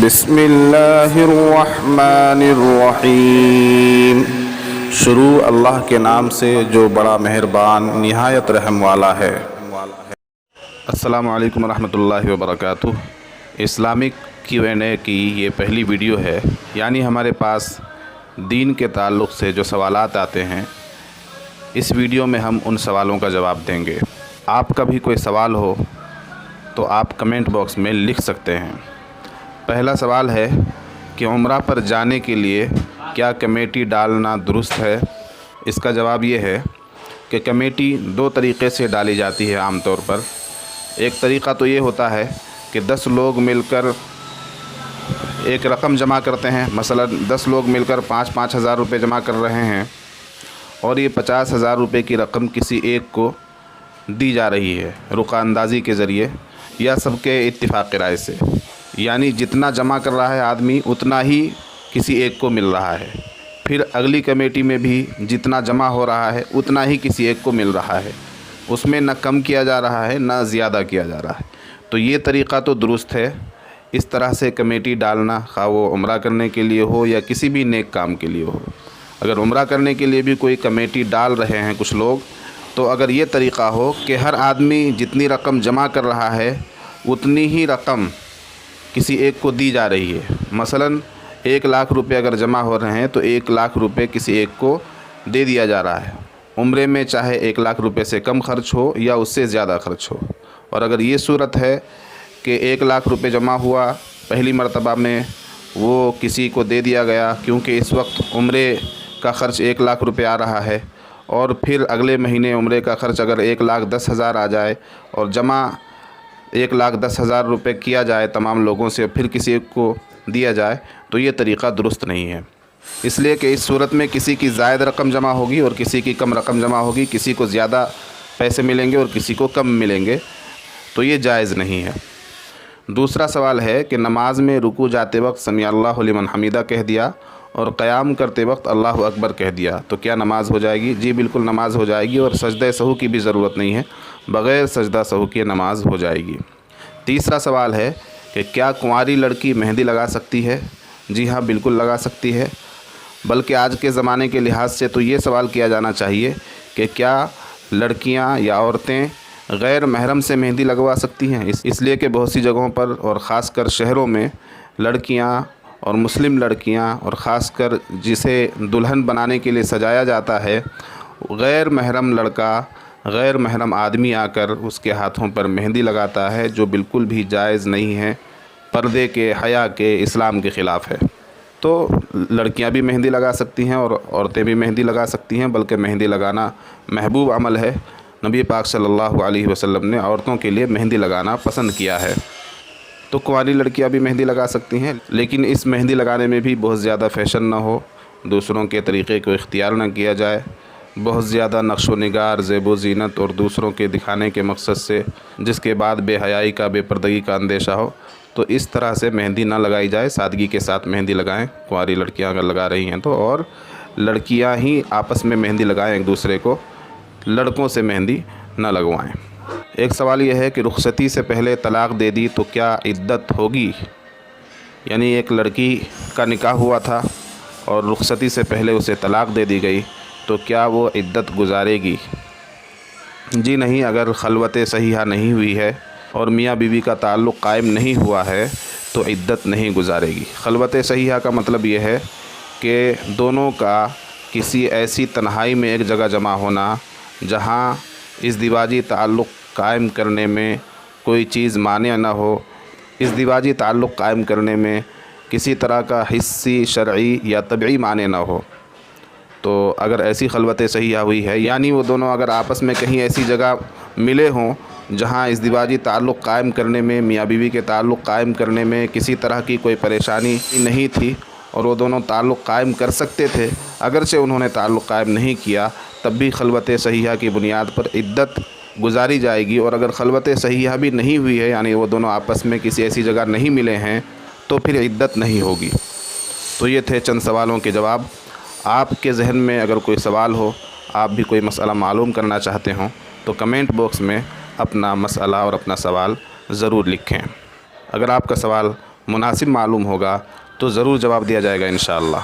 بسم اللہ الرحمن الرحیم۔ شروع اللہ کے نام سے جو بڑا مہربان نہایت رحم والا ہے۔ السلام علیکم ورحمۃ اللہ وبرکاتہ۔ اسلامک Q&A کی یہ پہلی ویڈیو ہے، یعنی ہمارے پاس دین کے تعلق سے جو سوالات آتے ہیں، اس ویڈیو میں ہم ان سوالوں کا جواب دیں گے۔ آپ کا بھی کوئی سوال ہو تو آپ کمنٹ باکس میں لکھ سکتے ہیں۔ پہلا سوال ہے کہ عمرہ پر جانے کے لیے کیا کمیٹی ڈالنا درست ہے؟ اس کا جواب یہ ہے کہ کمیٹی دو طریقے سے ڈالی جاتی ہے عام طور پر۔ ایک طریقہ تو یہ ہوتا ہے کہ 10 لوگ مل کر ایک رقم جمع کرتے ہیں، مثلا 10 لوگ مل کر 5-5 ہزار روپے جمع کر رہے ہیں اور یہ 50 ہزار روپے کی رقم کسی ایک کو دی جا رہی ہے رقعہ اندازی کے ذریعے یا سب کے اتفاق رائے سے، یعنی جتنا جمع کر رہا ہے آدمی اتنا ہی کسی ایک کو مل رہا ہے۔ پھر اگلی کمیٹی میں بھی جتنا جمع ہو رہا ہے اتنا ہی کسی ایک کو مل رہا ہے، اس میں نہ کم کیا جا رہا ہے نہ زیادہ کیا جا رہا ہے۔ تو یہ طریقہ تو درست ہے، اس طرح سے کمیٹی ڈالنا، خواہ وہ عمرہ کرنے کے لیے ہو یا کسی بھی نیک کام کے لیے ہو۔ اگر عمرہ کرنے کے لیے بھی کوئی کمیٹی ڈال رہے ہیں کچھ لوگ، تو اگر یہ طریقہ ہو کہ ہر آدمی جتنی رقم جمع کر رہا ہے اتنی ہی رقم کسی ایک کو دی جا رہی ہے، مثلا 1 لاکھ روپے اگر جمع ہو رہے ہیں تو 1 لاکھ روپے کسی ایک کو دے دیا جا رہا ہے، عمرے میں چاہے 1 لاکھ روپے سے کم خرچ ہو یا اس سے زیادہ خرچ ہو۔ اور اگر یہ صورت ہے کہ 1 لاکھ روپے جمع ہوا پہلی مرتبہ میں، وہ کسی کو دے دیا گیا کیونکہ اس وقت عمرے کا خرچ 1 لاکھ روپے آ رہا ہے، اور پھر اگلے مہینے عمرے کا خرچ اگر 1,10,000 آ جائے اور جمع 1,10,000 روپے کیا جائے تمام لوگوں سے، پھر کسی ایک کو دیا جائے، تو یہ طریقہ درست نہیں ہے، اس لیے کہ اس صورت میں کسی کی زائد رقم جمع ہوگی اور کسی کی کم رقم جمع ہوگی، کسی کو زیادہ پیسے ملیں گے اور کسی کو کم ملیں گے، تو یہ جائز نہیں ہے۔ دوسرا سوال ہے کہ نماز میں رکوع جاتے وقت سمیع اللہ لمن حمیدہ کہہ دیا اور قیام کرتے وقت اللہ اکبر کہہ دیا تو کیا نماز ہو جائے گی؟ جی بالکل نماز ہو جائے گی، اور سجدہ سہو کی بھی ضرورت نہیں ہے، بغیر سجدہ سہو کی نماز ہو جائے گی۔ تیسرا سوال ہے کہ کیا کنواری لڑکی مہندی لگا سکتی ہے؟ جی ہاں، بالکل لگا سکتی ہے، بلکہ آج کے زمانے کے لحاظ سے تو یہ سوال کیا جانا چاہیے کہ کیا لڑکیاں یا عورتیں غیر محرم سے مہندی لگوا سکتی ہیں؟ اس لیے کہ بہت سی جگہوں پر اور خاص کر شہروں میں لڑکیاں اور مسلم لڑکیاں، اور خاص کر جسے دلہن بنانے کے لیے سجایا جاتا ہے، غیر محرم لڑکا، غیر محرم آدمی آ کر اس کے ہاتھوں پر مہندی لگاتا ہے، جو بالکل بھی جائز نہیں ہے، پردے کے، حیا کے، اسلام کے خلاف ہے۔ تو لڑکیاں بھی مہندی لگا سکتی ہیں اور عورتیں بھی مہندی لگا سکتی ہیں، بلکہ مہندی لگانا محبوب عمل ہے۔ نبی پاک صلی اللہ علیہ وسلم نے عورتوں کے لیے مہندی لگانا پسند کیا ہے، تو کنواری لڑکیاں بھی مہندی لگا سکتی ہیں، لیکن اس مہندی لگانے میں بھی بہت زیادہ فیشن نہ ہو، دوسروں کے طریقے کو اختیار نہ کیا جائے، بہت زیادہ نقش و نگار، زیب و زینت اور دوسروں کے دکھانے کے مقصد سے، جس کے بعد بے حیائی کا، بے پردگی کا اندیشہ ہو، تو اس طرح سے مہندی نہ لگائی جائے۔ سادگی کے ساتھ مہندی لگائیں، کنواری لڑکیاں اگر لگا رہی ہیں تو، اور لڑکیاں ہی آپس میں مہندی لگائیں ایک دوسرے کو، لڑکوں سے مہندی نہ لگوائیں۔ ایک سوال یہ ہے کہ رخصتی سے پہلے طلاق دے دی تو کیا عدت ہوگی؟ یعنی ایک لڑکی کا نکاح ہوا تھا اور رخصتی سے پہلے اسے طلاق دے دی گئی تو کیا وہ عدت گزارے گی؟ جی نہیں، اگر خلوت صحیحہ نہیں ہوئی ہے اور میاں بیوی کا تعلق قائم نہیں ہوا ہے تو عدت نہیں گزارے گی۔ خلوت صحیحہ کا مطلب یہ ہے کہ دونوں کا کسی ایسی تنہائی میں ایک جگہ جمع ہونا جہاں ازدواجی تعلق قائم کرنے میں کوئی چیز مانع نہ ہو، ازدواجی تعلق قائم کرنے میں کسی طرح کا حسی، شرعی یا طبعی مانع نہ ہو۔ تو اگر ایسی خلوت صحیحہ ہوئی ہے، یعنی وہ دونوں اگر آپس میں کہیں ایسی جگہ ملے ہوں جہاں ازدواجی تعلق قائم کرنے میں، میاں بیوی کے تعلق قائم کرنے میں کسی طرح کی کوئی پریشانی نہیں تھی اور وہ دونوں تعلق قائم کر سکتے تھے، اگرچہ انہوں نے تعلق قائم نہیں کیا، تب بھی خلوت صحیحہ کی بنیاد پر عدت گزاری جائے گی۔ اور اگر خلوت صحیحہ بھی نہیں ہوئی ہے، یعنی وہ دونوں آپس میں کسی ایسی جگہ نہیں ملے ہیں، تو پھر عدت نہیں ہوگی۔ تو یہ تھے چند سوالوں کے جواب۔ آپ کے ذہن میں اگر کوئی سوال ہو، آپ بھی کوئی مسئلہ معلوم کرنا چاہتے ہوں، تو کمنٹ باکس میں اپنا مسئلہ اور اپنا سوال ضرور لکھیں۔ اگر آپ کا سوال مناسب معلوم ہوگا تو ضرور جواب دیا جائے گا انشاءاللہ۔